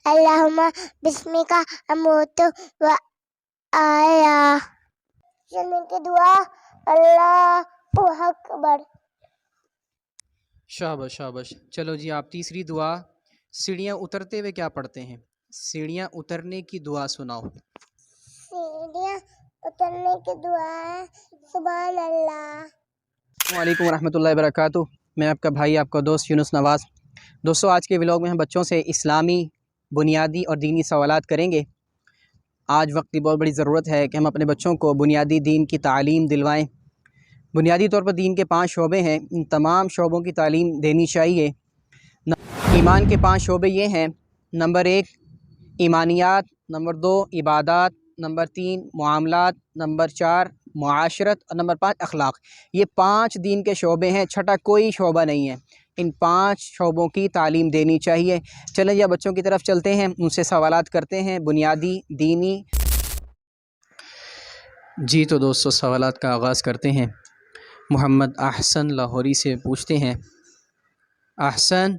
اللہم بسمکا اموت و آیا. چلنے کی دعا. اللہ اکبر. شاباش شاباش. چلو جی آپ تیسری دعا سیڑھیاں اترتے ہوئے کیا پڑھتے ہیں؟ سیڑھیاں اترنے کی دعا سناؤ. سیڑھیاں اترنے کی دعا ہے سبحان اللہ. السلام علیکم ورحمۃ اللہ وبرکاتہ. میں آپ کا بھائی آپ کا دوست یونس نواز. دوستو آج کے ولاگ میں ہم بچوں سے اسلامی بنیادی اور دینی سوالات کریں گے. آج وقت کی بہت بڑی ضرورت ہے کہ ہم اپنے بچوں کو بنیادی دین کی تعلیم دلوائیں. بنیادی طور پر دین کے 5 شعبے ہیں، ان تمام شعبوں کی تعلیم دینی چاہیے. ایمان کے 5 شعبے یہ ہیں: نمبر 1 ایمانیات، نمبر 2 عبادات، نمبر 3 معاملات، نمبر 4 معاشرت اور نمبر 5 اخلاق. یہ 5 دین کے شعبے ہیں، چھٹا کوئی شعبہ نہیں ہے. ان 5 شعبوں کی تعلیم دینی چاہیے. چلیں جی بچوں کی طرف چلتے ہیں، ان سے سوالات کرتے ہیں بنیادی دینی. جی تو دوستو سوالات کا آغاز کرتے ہیں. محمد احسن لاہوری سے پوچھتے ہیں. احسن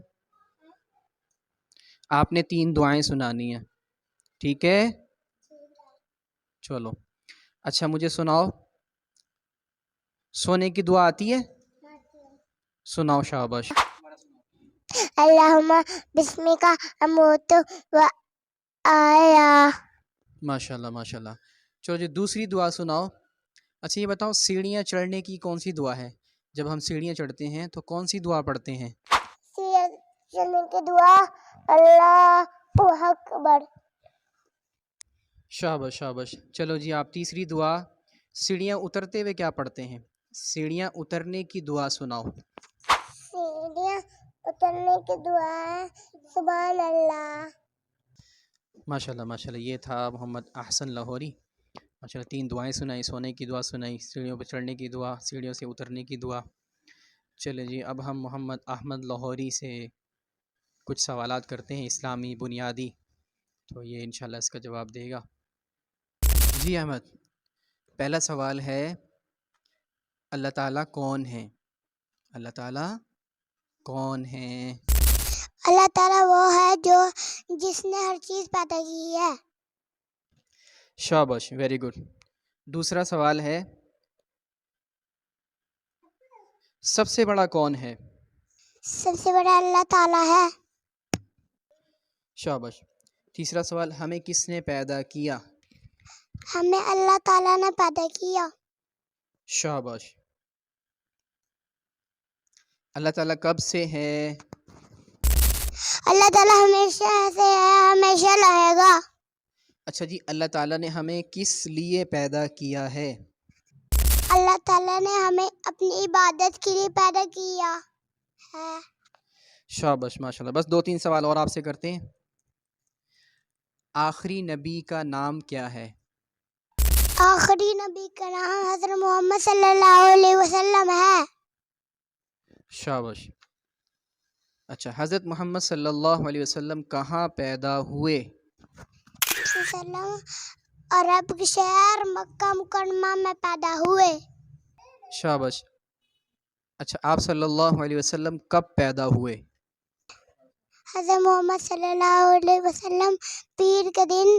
آپ نے 3 دعائیں سنانی ہیں، ٹھیک ہے؟ چلو اچھا مجھے سناؤ، سونے کی دعا آتی ہے؟ سناؤ شاباش. اللہم بسمکا اموت و آیا. ماشاءاللہ ماشاءاللہ. چلو جی دوسری دعا سناؤ. اچھا یہ بتاؤ سیڑھیاں چڑھنے کی کون سی دعا ہے؟ جب ہم سیڑھیاں چڑھتے ہیں تو کون سی دعا پڑھتے ہیں؟ سیڑھیاں چڑھنے کی دعا اللہ اکبر. شاباش شاباش. چلو جی آپ تیسری دعا سیڑھیاں اترتے ہوئے کیا پڑھتے ہیں؟ سیڑھیاں اترنے کی دعا سناؤ. سیڑھیاں اترنے کی دعا ہے سبحان اللہ. ماشاءاللہ ماشاءاللہ. یہ تھا محمد احسن لاہوری. ماشاءاللہ 3 دعائیں سنائی، سونے کی دعا سنائی، سیڑھیوں پہ چڑھنے کی دعا، سیڑھیوں سے اترنے کی دعا. چلے جی اب ہم محمد احمد لاہوری سے کچھ سوالات کرتے ہیں اسلامی بنیادی، تو یہ انشاءاللہ اس کا جواب دے گا. جی احمد پہلا سوال ہے اللہ تعالیٰ کون ہیں؟ اللہ تعالیٰ کون ہیں؟ اللہ تعالیٰ وہ ہے جو جس نے ہر چیز پیدا کی ہے. شاباش ویری گڈ. دوسرا سوال ہے سب سے بڑا کون ہے؟ سب سے بڑا اللہ تعالیٰ ہے. شاباش. تیسرا سوال ہمیں کس نے پیدا کیا؟ ہمیں اللہ تعالیٰ نے پیدا کیا. شاباش. اللہ تعالیٰ کب سے ہے؟ اللہ تعالیٰ ہمیشہ سے ہے، ہمیشہ رہے گا. اچھا جی اللہ تعالیٰ نے ہمیں کس لیے پیدا کیا ہے؟ اللہ تعالیٰ نے ہمیں اپنی عبادت کے لیے پیدا کیا ہے. شاباش ماشاءاللہ. بس 2-3 سوال اور آپ سے کرتے ہیں. آخری نبی کا نام کیا ہے؟ آخری نبی کا نام حضرت محمد صلی اللہ علیہ وسلم ہے. شاباش. اچھا حضرت محمد صلی اللہ علیہ وسلم کہاں پیدا ہوئے؟ وسلم عرب کے شہر مکہ مکرمہ میں پیدا ہوئے. شاباش. اچھا آپ صلی اللہ علیہ وسلم کب پیدا ہوئے؟ حضرت محمد صلی اللہ علیہ وسلم پیر کے دن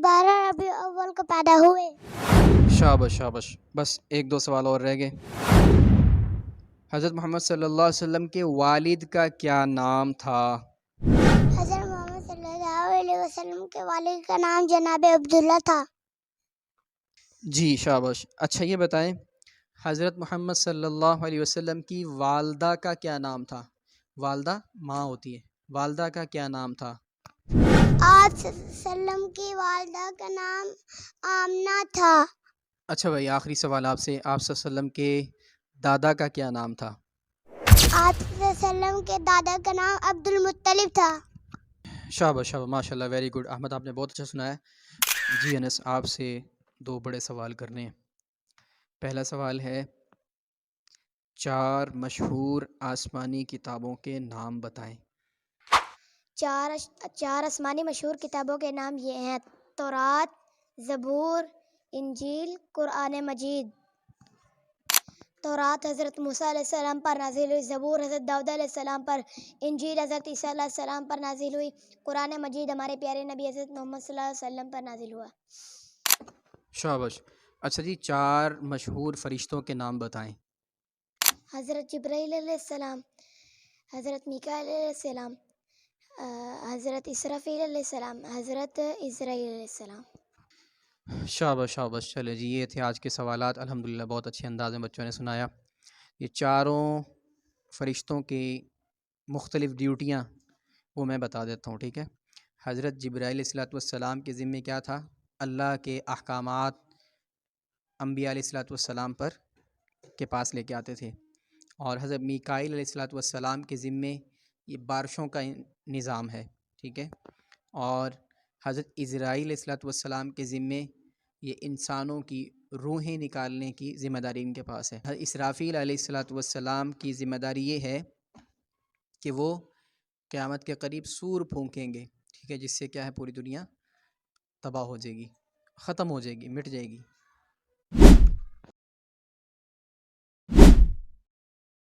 12 ربیع الاول کو پیدا ہوئے. شاباش شاباش. بس 1-2 سوال اور رہ گئے. حضرت محمد صلی اللہ علیہ وسلم کے والد کا کیا نام تھا؟ حضرت محمد صلی اللہ علیہ وسلم کے والد کا نام جناب عبداللہ تھا. جی شاباش. اچھا یہ بتائیں حضرت محمد صلی اللہ علیہ وسلم کی والدہ کا کیا نام تھا؟ والدہ ماں ہوتی ہے، والدہ کا کیا نام تھا؟ آپ صلی اللہ علیہ وسلم کی والدہ کا نام آمنہ تھا. اچھا بھائی آخری سوال آپ سے، آپ صلی اللہ علیہ وسلم کے دادا کا کیا نام تھا؟ آپ صلی اللہ علیہ وسلم کے دادا کا نام عبد المطلب تھا. شاباش شاباش ماشاء اللہ ویری گڈ. احمد آپ نے بہت اچھا سنا ہے. جی انس آپ سے 2 بڑے سوال کرنے ہیں. پہلا سوال ہے 4 مشہور آسمانی کتابوں کے نام بتائیں. 4 آسمانی مشہور کتابوں کے نام یہ ہیں: تورات، زبور، انجیل، قرآن مجید. تورات حضرت موسیٰ علیہ السلام پر نازل ہوئی، زبور حضرت داؤد علیہ السلام پر، انجیل حضرت عیسیٰ علیہ السلام پر نازل ہوئی، قرآن مجید ہمارے پیارے نبی حضرت محمد صلی اللہ علیہ وسلم پر نازل ہوا۔ شاباش۔ اچھا جی، 4 مشہور فرشتوں کے نام بتائیں۔ حضرت جبرائیل علیہ السلام، حضرت میکائیل علیہ السلام، حضرت اسرافیل علیہ السلام، حضرت اسرائیل علیہ السلام۔ شاباش شاباش۔ چلے جی، یہ تھے آج کے سوالات، الحمدللہ بہت اچھے انداز میں بچوں نے سنایا۔ یہ چاروں فرشتوں کی مختلف ڈیوٹیاں وہ میں بتا دیتا ہوں، ٹھیک ہے۔ حضرت جبرائیل علیہ السلام کے ذمے کیا تھا؟ اللہ کے احکامات انبیاء علیہ السلام پر کے پاس لے کے آتے تھے، اور حضرت میکائیل علیہ السلام کے ذمے یہ بارشوں کا نظام ہے، ٹھیک ہے۔ اور حضرت اسرائیل علیہ السلام کے ذمے یہ انسانوں کی روحیں نکالنے کی ذمہ داری ان کے پاس ہے۔ حضرت اسرافیل علیہ السلام کی ذمہ داری یہ ہے کہ وہ قیامت کے قریب سور پھونکیں گے، ٹھیک ہے، جس سے کیا ہے پوری دنیا تباہ ہو جائے گی، ختم ہو جائے گی، مٹ جائے گی۔